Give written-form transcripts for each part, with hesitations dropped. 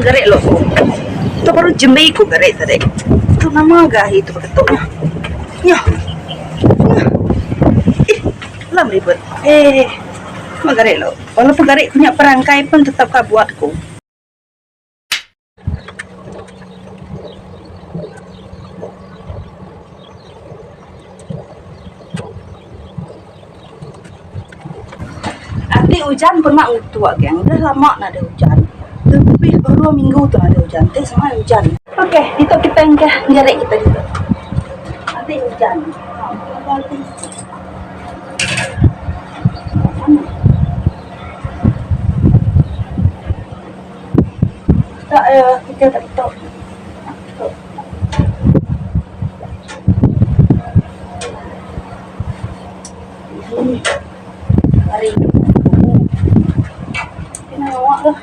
garik lo ko. Ito baru jembe ko garik tadi. Ito nama gahi itu ketoknya. Ya. Lam ribet. Magarik lo. Walaupun garik punya perangkai pun tetap kau buatku. Adik hujan pun mak tua geng. Udah lama nak ada hujan. Lebih baru 2 minggu tu ada hujan. Teh sama hujan. Oke, itu kita engkah garik kita gitu. Adik hujan. Tak kita tak tahu. Hari ini awak lah.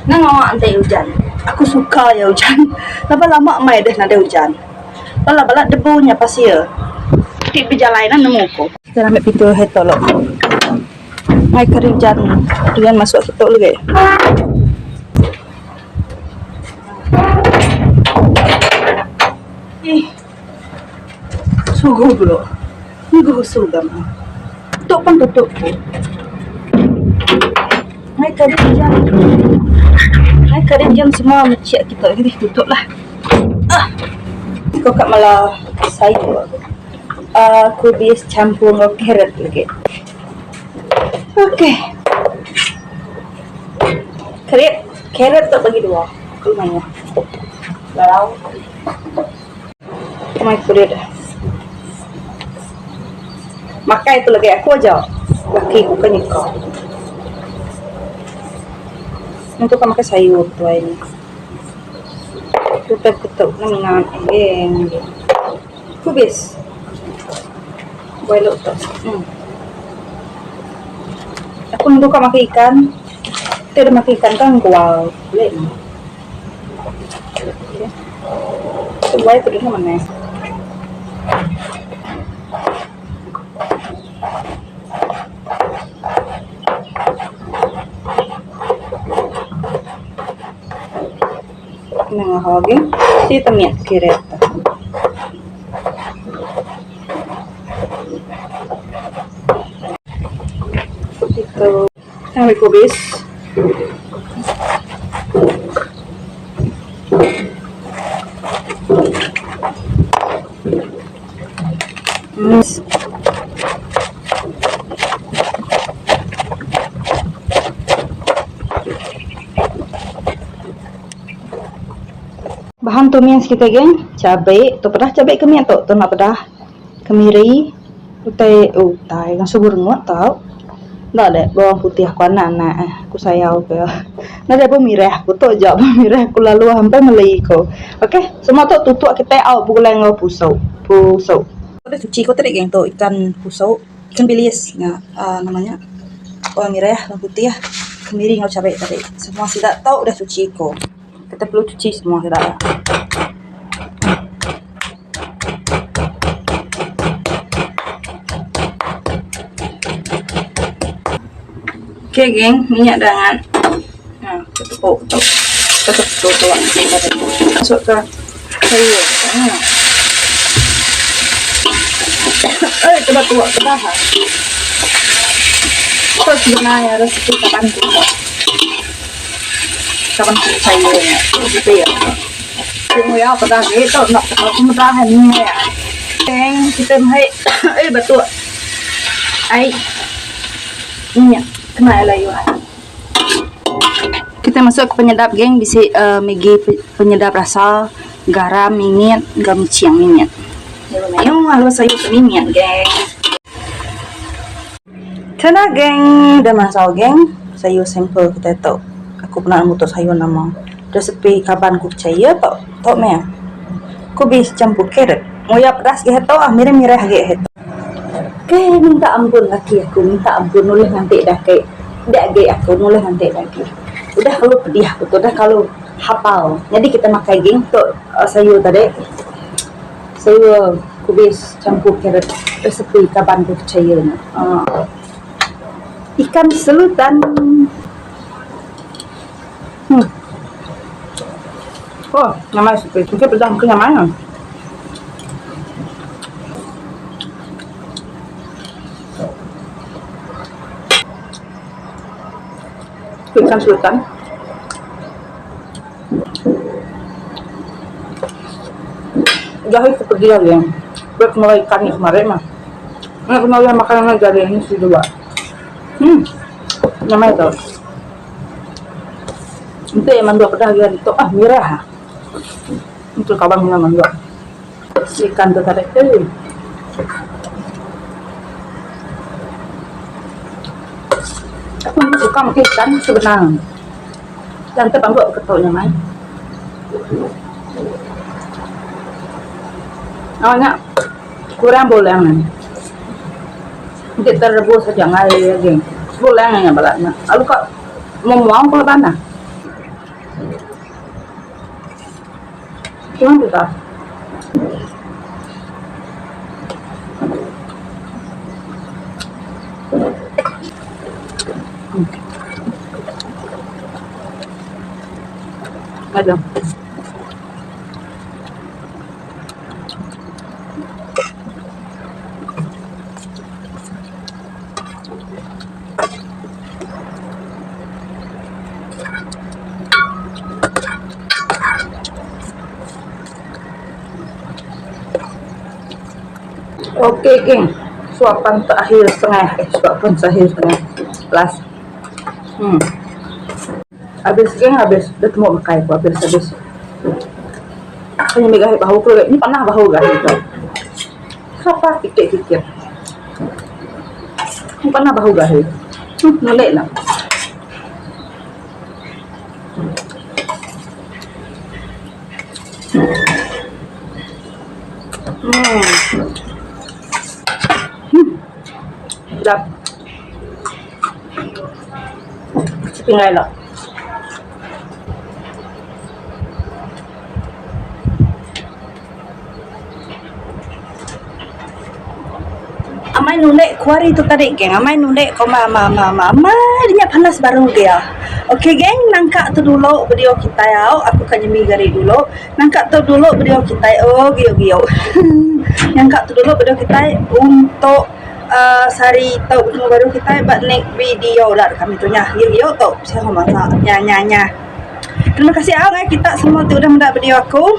Nang awak antai hujan. Aku suka ya hujan. Lama-lama mai dah ada hujan. Bala-bala debunya pasti ya. Di perjalanan nemu ko. Kita ambil pintu heto lo. Mai kari hujan. Hujan masuk kita lagi. Suhu dulu. Ini suhu mah. Tutup pun tutup. Mai kari hujan. Mai kari hujan semua macam kita ini tutup lah. Kau kat malah sayur. Aku bis campur dengan carrot lagi. Okey. Carrot tak bagi 2. Lumayan. Lalau. Mai kulit. Makai itu lagi aku aja. Laki aku kan nikah. Untuk kamu makan sayur tu ini. Tutup ketuk dengan kubis. Boil tu. Aku untuk kamu makan ikan. Kita makan ikan kan kual. Boleh. Tu boil tu dengan mana? Nang haging kita miat kiret. Itu kami kubis. Bahan tumias kita geng, cabai, tu pedah cabai kami atau tu nak pedah kemiri, utai yang subur ngot tau, dah deh bawang putih aku anak aku sayau ke, dah deh pemirah aku tu jauh pemirah aku lalu hampir melei ko, oke, semua tu tutup kita au pukul yang pusau, udah cuci ko tadi geng tu ikan pusau, ikan bilis, namanya, bawang merah, bawang putih kemiri ngau cabai tadi, semua sudah tahu udah cuci ko. Kita perlu cuci semua saudara. Oke geng, minyak dengan tutup masuk ke sayur. Coba tuak ke bahan. Itu sebenarnya resep kapan sayurnya gitu ya. Tunggu ya pada itu nak pemutahan ni ya. Kita mai betul. Minyak kena layu. Kita masuk ke penyedap geng, bisa Maggi penyedap rasa, garam, minyak, ciang minyak. Yung halus sayur minyak geng. Tada geng, dah masak geng. Sayur sampel kita tahu. Aku pernah mutus sayur nama resepi kaban ku percaya tak meh ku bis campur carrot moya pedas ge heto mirah ge heto minta ampun laki aku minta ampun noleh nanti dah ke dak ge aku noleh nanti lagi udah kalau pedih aku tuh udah kalau hafal jadi kita makan geng tu sayur tadi sayur ku bis campur carrot resepi kaban ku percaya ikan selutan Oh, namanya seperti itu pedang kenyamanan. Sultan. Jahit seperti yang buat mulai ikan kemarin mah. Nggak kenal yang makanan dari ini sih dua. Namanya tuh. Itu yang mandua pedagang itu mirah. Itu kabangnya mandua. Ikan tuh tarik tuh. Aku suka makan ikan sebenarnya. Dan terpanggung ketoknya main. Awalnya kurang boleh nih. Nanti terebus saja ngalir lagi. Boleh nggak balasnya. Lalu kok mau kalau mana? Cuma kita. Ada. Oke, geng. Suapan terakhir setengah. Last. Habis udah mau makai aku habis. Hanya megah bahu ku ini panah bahu gak itu. Siapa pikir. Ini panah bahu gak itu. Nolek lah. Sedap. Tinggal lah. Amai nundek kuari itu tadi geng. Amai nundek koma mama dia panas baru dia. Oke geng, nangka tu dulu video kita ya. Aku kan nyemi gari dulu. Nangka tu dulu video kita. Oh gio. Nangka tu dulu video kita untuk sari tau baru kita buat next video dah kami tu nya. Gio tau saya masak nya. Terima kasih kita semua tu udah mendapat video aku.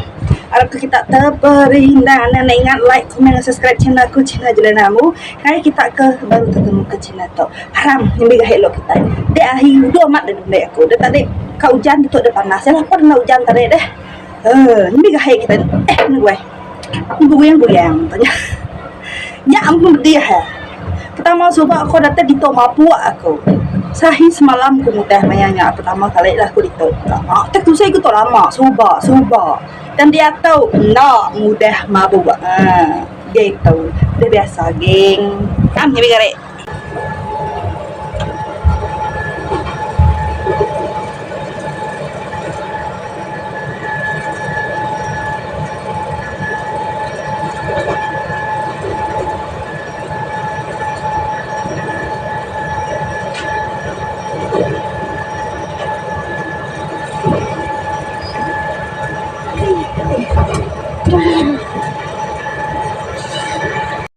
Aku kita terperindah dan ingat like, komen, dan subscribe channel aku, channel Jelanamu. Hai kita baru ketemu ke channel tu. Haram yang bega hello kita. Dek akhir dua mat dah dek aku. Dah tadi kau hujan tu dah panas. Saya lapar nak hujan tadi deh. Ni bega hai kita. Ni gue. Ni goyang tanya. Ya ampun dia. Kita mau coba aku datang di Tomapu aku. Sahi semalam aku mudah mayanya pertama kali lah aku ditolak. Tak tu saya ikut lama, suba. Dan dia tahu nak mudah mabuk. Dia tahu. Dia biasa geng. Kan ni begare.